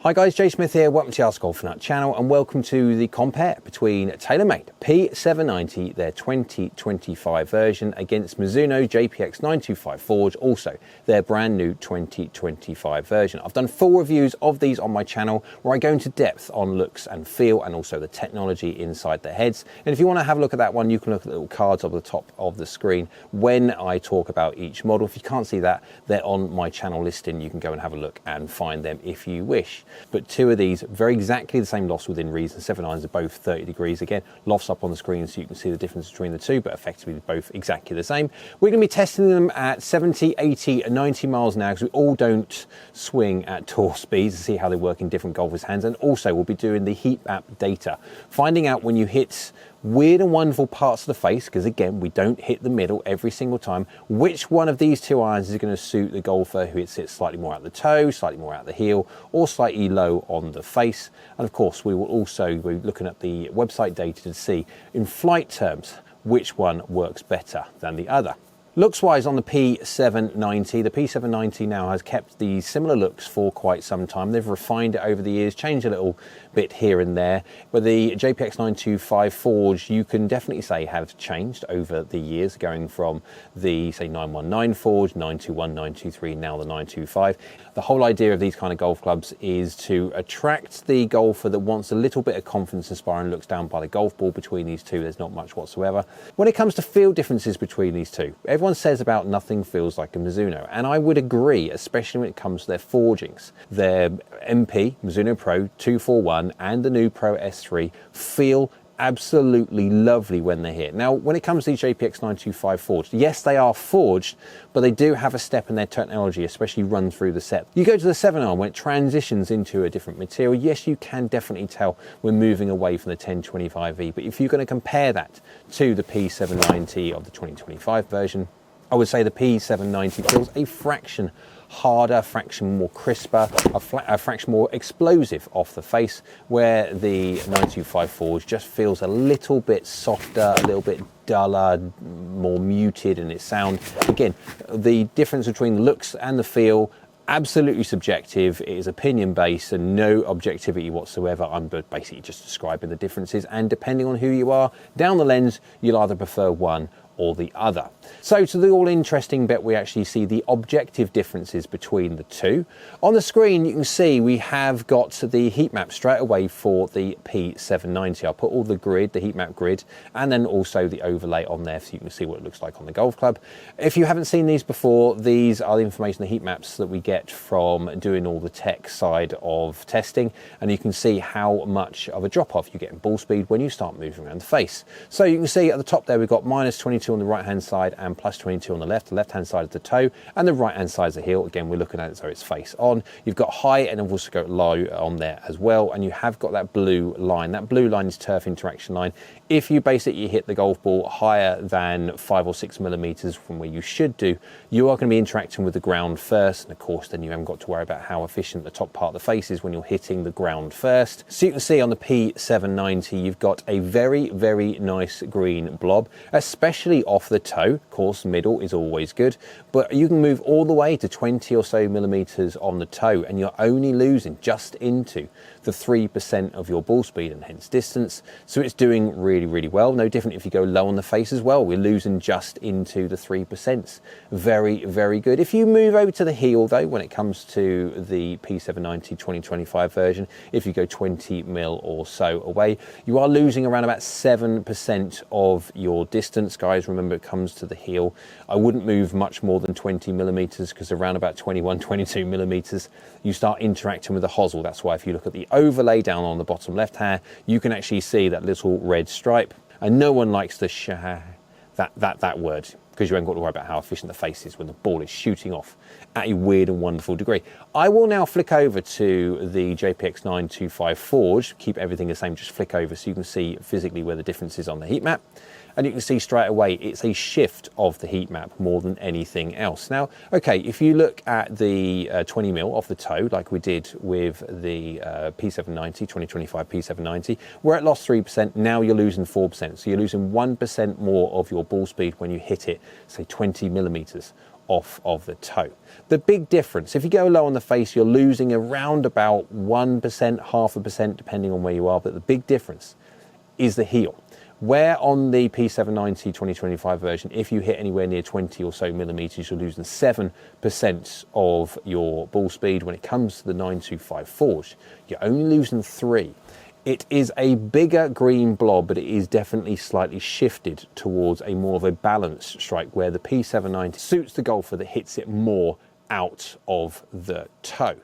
Hi guys, Jay Smith here, welcome to the AskGolfNut channel and welcome to the compare between Taylormade P790, their 2025 version, against Mizuno JPX 925 Forge, also their brand new 2025 version. I've done full reviews of these on my channel where I go into depth on looks and feel and also the technology inside their heads. And if you want to have a look at that one, you can look at the little cards on the top of the screen when I talk about each model. If you can't see that, they're on my channel listing. You can go and have a look and find them if you wish. But two of these, very exactly the same lofts within reason. 7.9s are both 30 degrees. Again, lofts up on the screen so you can see the difference between the two, but effectively both exactly the same. We're going to be testing them at 70, 80, and 90 miles an hour because we all don't swing at tour speeds to see how they work in different golfers' hands. And also we'll be doing the heat map data, finding out when you hit weird and wonderful parts of the face, because again, we don't hit the middle every single time, which one of these two irons is going to suit the golfer who hits it slightly more out the toe, slightly more out the heel, or slightly low on the face. And of course, we will also be looking at the website data to see, in flight terms, which one works better than the other. Looks-wise on the P790, the P790 now has kept the similar looks for quite some time. They've refined it over the years, changed a little bit here and there. But the JPX 925 Forge, you can definitely say have changed over the years, going from the, say, 919 Forge, 921, 923, now the 925. The whole idea of these kind of golf clubs is to attract the golfer that wants a little bit of confidence inspiring looks down by the golf ball. Between these two, there's not much whatsoever. When it comes to feel differences between these two, everyone says about nothing feels like a Mizuno, and I would agree, especially when it comes to their forgings. Their MP, Mizuno Pro 241, and the new Pro S3 feel absolutely lovely when they're here. Now, when it comes to the JPX 925 forged, yes, they are forged, but they do have a step in their technology, especially run through the set. You go to the 7-iron, when it transitions into a different material, yes, you can definitely tell we're moving away from the 1025E, but if you're going to compare that to the P790 of the 2025 version, I would say the P790 feels a fraction harder, a fraction more crisper, a fraction more explosive off the face, where the 925 Forge just feels a little bit softer, a little bit duller, more muted in its sound. Again, the difference between the looks and the feel, absolutely subjective. It is opinion based and no objectivity whatsoever. I'm basically just describing the differences, and depending on who you are down the lens, you'll either prefer one or the other. So to the all interesting bit, we actually see the objective differences between the two. On the screen, you can see we have got the heat map straight away for the P790. I'll put all the grid, the heat map grid, and then also the overlay on there so you can see what it looks like on the golf club. If you haven't seen these before, these are the information, the heat maps that we get from doing all the tech side of testing, and you can see how much of a drop off you get in ball speed when you start moving around the face. So you can see at the top there, we've got -22 on the right hand side and +22 on the left hand side of the toe, and the right hand side is the heel. Again, we're looking at it so it's face on. You've got high and you've also got low on there as well, and you have got that blue line. That blue line is turf interaction line. If you basically hit the golf ball higher than 5 or 6 millimeters from where you should do, you are going to be interacting with the ground first, and of course then you haven't got to worry about how efficient the top part of the face is when you're hitting the ground first. So you can see on the P790 you've got a very, very nice green blob, especially off the toe. Of course, middle is always good, but you can move all the way to 20 or so millimeters on the toe, and you're only losing just into the 3% of your ball speed and hence distance. So it's doing really, really well. No different if you go low on the face as well. We're losing just into the 3%. Very, very good. If you move over to the heel though, when it comes to the P790 2025 version, if you go 20 mil or so away, you are losing around about 7% of your distance. Guys, remember it comes to the heel. I wouldn't move much more than 20 millimeters, because around about 21, 22 millimeters, you start interacting with the hosel. That's why if you look at the overlay down on the bottom left hand, you can actually see that little red stripe, and no one likes the that word, because you haven't got to worry about how efficient the face is when the ball is shooting off at a weird and wonderful degree. I will now flick over to the JPX 925 Forge, keep everything the same, just flick over so you can see physically where the difference is on the heat map. And you can see straight away it's a shift of the heat map more than anything else. Now, okay, if you look at the 20 mil off the toe, like we did with the P790, 2025 P790, we're at lost 3%, now you're losing 4%. So you're losing 1% more of your ball speed when you hit it, say 20 millimeters off of the toe. The big difference, if you go low on the face, you're losing around about 1%, 0.5%, depending on where you are, but the big difference is the heel. Where on the P790 2025 version, if you hit anywhere near 20 or so millimeters, you're losing 7% of your ball speed. When it comes to the 925 Forge, you're only losing 3. It is a bigger green blob, but it is definitely slightly shifted towards a more of a balanced strike, where the P790 suits the golfer that hits it more out of the toe.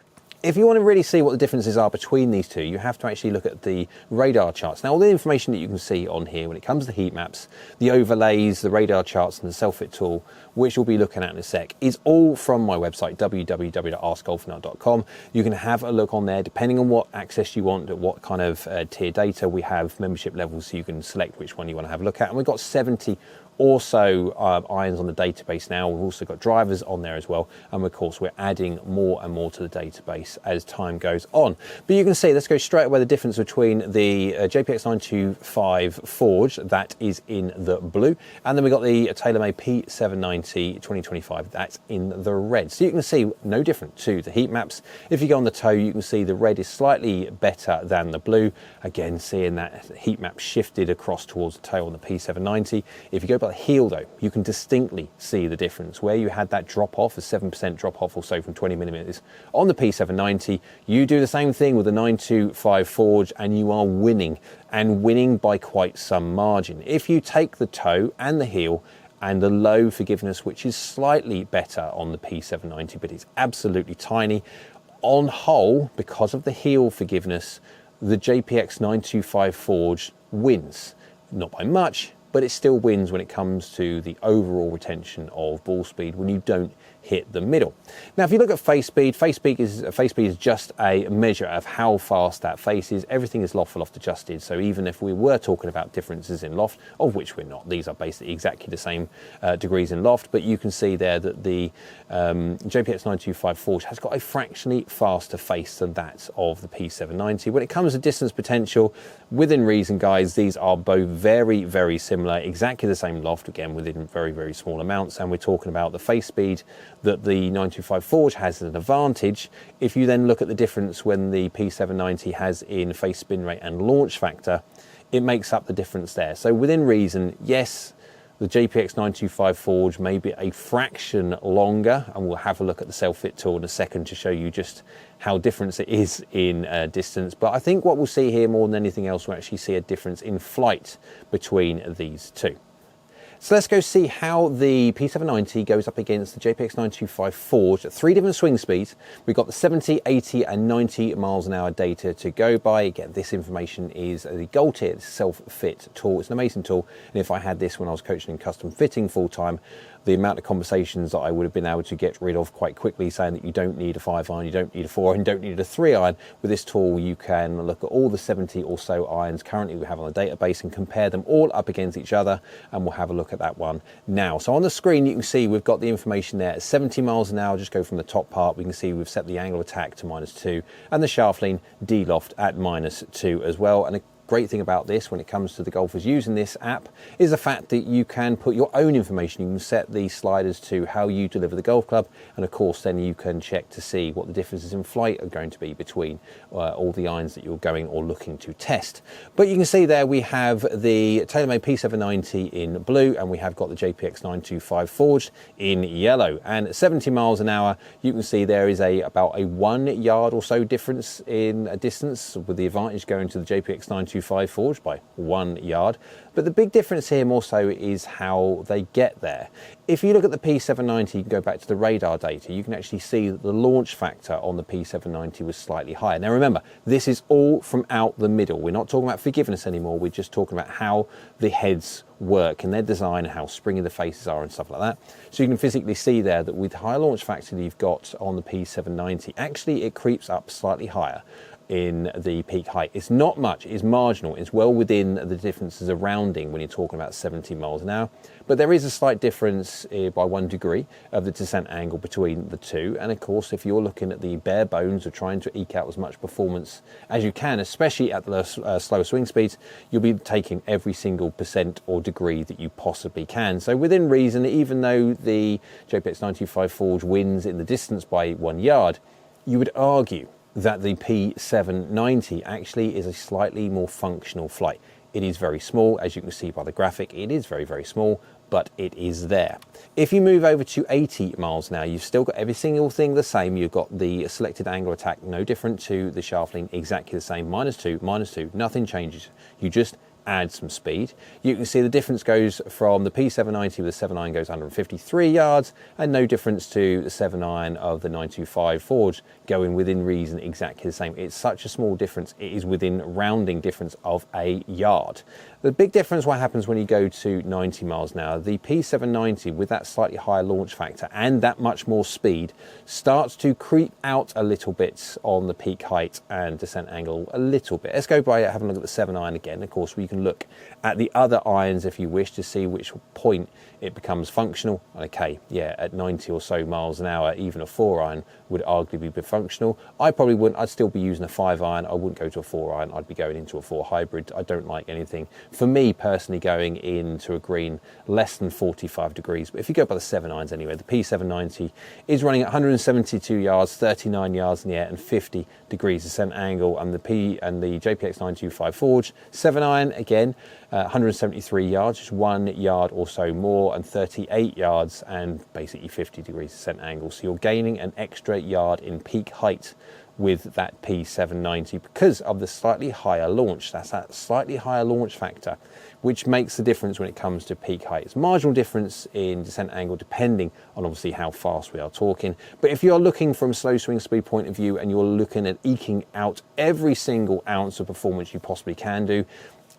If you want to really see what the differences are between these two, you have to actually look at the radar charts. Now, all the information that you can see on here when it comes to the heat maps, the overlays, the radar charts and the self-fit tool, which we'll be looking at in a sec, is all from my website, www.askgolfnut.com. You can have a look on there, depending on what access you want, what kind of tier data. We have membership levels, so you can select which one you want to have a look at. And we've got 70 also irons on the database now. We've also got drivers on there as well, and of course we're adding more and more to the database as time goes on. But you can see, let's go straight away, the difference between the JPX 925 Forge, that is in the blue, and then we got the Taylormade P790 2025, that's in the red. So you can see no different to the heat maps. If you go on the toe, you can see the red is slightly better than the blue. Again, seeing that heat map shifted across towards the toe on the P790. If you go by the heel though, you can distinctly see the difference. Where you had that drop off, a 7% drop off or so from 20 millimeters on the P790, you do the same thing with the 925 Forge and you are winning, and winning by quite some margin. If you take the toe and the heel and the low forgiveness, which is slightly better on the P790, but it's absolutely tiny, on whole, because of the heel forgiveness, the JPX 925 Forge wins. Not by much, but it still wins when it comes to the overall retention of ball speed when you don't hit the middle. Now, if you look at face speed is just a measure of how fast that face is. Everything is loft for loft adjusted. So even if we were talking about differences in loft, of which we're not, these are basically exactly the same degrees in loft, but you can see there that the JPX 925 Forge has got a fractionally faster face than that of the P790. When it comes to distance potential, within reason, guys, these are both very, very similar, exactly the same loft, again, within very, very small amounts. And we're talking about the face speed that the 925 Forge has an advantage. If you then look at the difference when the P790 has in face spin rate and launch factor, it makes up the difference there. So within reason, yes, the JPX 925 Forge may be a fraction longer, and we'll have a look at the self-fit tool in a second to show you just how different it is in distance. But I think what we'll see here more than anything else, we'll actually see a difference in flight between these two. So let's go see how the P790 goes up against the JPX 925 Forge at 3 different swing speeds. We've got the 70, 80 and 90 miles an hour data to go by. Again, this information is the gold tier self-fit tool. It's an amazing tool. And if I had this when I was coaching in custom fitting full time, the amount of conversations that I would have been able to get rid of quite quickly, saying that you don't need a 5 iron, you don't need a 4 iron, you don't need a 3 iron. With this tool, you can look at all the 70 or so irons currently we have on the database and compare them all up against each other, and we'll have a look at that one now. So on the screen, you can see we've got the information there at 70 miles an hour. Just go from the top part, we can see we've set the angle of attack to -2 and the shaft lean D-loft at -2 as well. And great thing about this when it comes to the golfers using this app is the fact that you can put your own information. You can set the sliders to how you deliver the golf club, and of course then you can check to see what the differences in flight are going to be between all the irons that you're going or looking to test. But you can see there we have the Taylormade P790 in blue, and we have got the JPX 925 Forged in yellow. And at 70 miles an hour, you can see there is about a 1 yard or so difference in distance, with the advantage going to the JPX 925 Forged by 1 yard. But the big difference here more so is how they get there. If you look at the P790, you can go back to the radar data, you can actually see that the launch factor on the P790 was slightly higher. Now remember, this is all from out the middle. We're not talking about forgiveness anymore, we're just talking about how the heads work and their design and how springy the faces are and stuff like that. So you can physically see there that with the higher launch factor that you've got on the P790, actually it creeps up slightly higher in the peak height. It's not much, it's marginal, it's well within the differences of rounding when you're talking about 70 miles an hour, but there is a slight difference difference by 1 degree of the descent angle between the two. And of course, if you're looking at the bare bones of trying to eke out as much performance as you can, especially at the slower swing speeds, you'll be taking every single percent or degree that you possibly can. So within reason, even though the JPX 925 Forge wins in the distance by 1 yard, you would argue that the P790 actually is a slightly more functional flight. It is very small, as you can see by the graphic. It is very, very small, but it is there. If you move over to 80 miles now, you've still got every single thing the same. You've got the selected angle attack, no different to the shaft lean, exactly the same, -2, nothing changes. You just add some speed. You can see the difference goes from the P790 with the 7.9 goes 153 yards, and no difference to the 7.9 of the 925 Forge going within reason exactly the same. It's such a small difference. It is within rounding difference of a yard. The big difference what happens when you go to 90 miles now, the P790 with that slightly higher launch factor and that much more speed starts to creep out a little bit on the peak height and descent angle a little bit. Let's go by having a look at the 7.9 again. Of course, we can look at the other irons if you wish to see which point it becomes functional. Okay, yeah, at 90 or so miles an hour, even a 4-iron would arguably be functional. I probably wouldn't. I'd still be using a 5-iron. I wouldn't go to a 4-iron. I'd be going into a 4 hybrid. I don't like anything, for me personally, going into a green less than 45 degrees. But if you go by the 7-irons anyway, the P790 is running at 172 yards, 39 yards in the air, and 50 degrees descent angle. And the JPX 925 Forge 7-iron, again, 173 yards, just 1 yard or so more, and 38 yards and basically 50 degrees descent angle. So you're gaining an extra yard in peak height with that P790 because of the slightly higher launch. That's that slightly higher launch factor, which makes the difference when it comes to peak height. It's marginal difference in descent angle depending on obviously how fast we are talking. But if you're looking from a slow swing speed point of view and you're looking at eking out every single ounce of performance you possibly can do,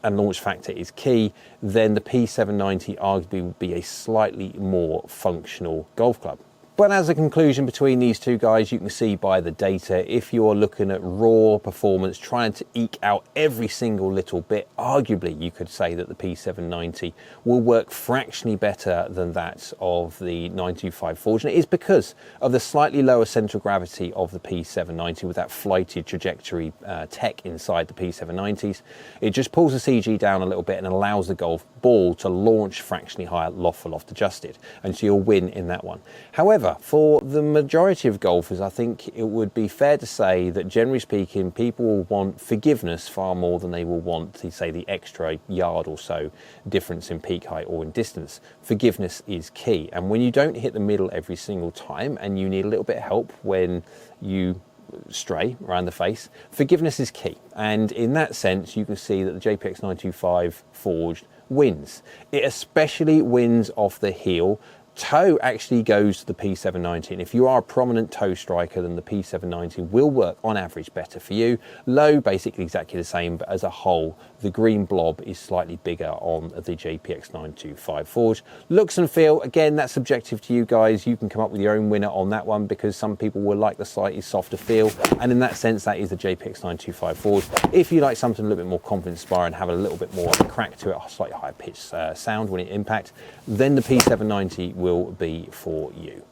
and launch factor is key, then the P790 arguably would be a slightly more functional golf club. But as a conclusion between these two guys, you can see by the data, if you're looking at raw performance, trying to eke out every single little bit, arguably you could say that the P790 will work fractionally better than that of the 925 Forge. And it is because of the slightly lower central gravity of the P790 with that flighted trajectory tech inside the P790s. It just pulls the CG down a little bit and allows the golf ball to launch fractionally higher, loft for loft adjusted. And so you'll win in that one. However, for the majority of golfers, I think it would be fair to say that generally speaking, people will want forgiveness far more than they will want to say the extra yard or so difference in peak height or in distance. Forgiveness is key. And when you don't hit the middle every single time and you need a little bit of help when you stray around the face, forgiveness is key. And in that sense, you can see that the JPX 925 Forged wins. It especially wins off the heel. Toe actually goes to the P790, and if you are a prominent toe striker, then the P790 will work on average better for you. Low, basically exactly the same, but as a whole, the green blob is slightly bigger on the JPX 925 Forge. Looks and feel, again, that's subjective to you guys. You can come up with your own winner on that one because some people will like the slightly softer feel, and in that sense, that is the JPX 925 Forge. If you like something a little bit more confidence-inspiring, have a little bit more crack to it, a slightly higher pitch sound when it impacts, then the P790 will be for you.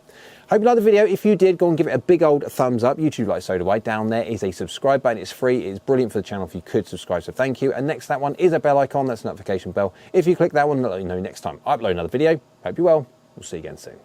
Hope you liked the video. If you did, go and give it a big old thumbs up. YouTube like so do I. Down there is a subscribe button. It's free. It's brilliant for the channel if you could subscribe, so thank you. And next to that one is a bell icon. That's a notification bell. If you click that one, it'll let you know next time I upload another video. Hope you're well. We'll see you again soon.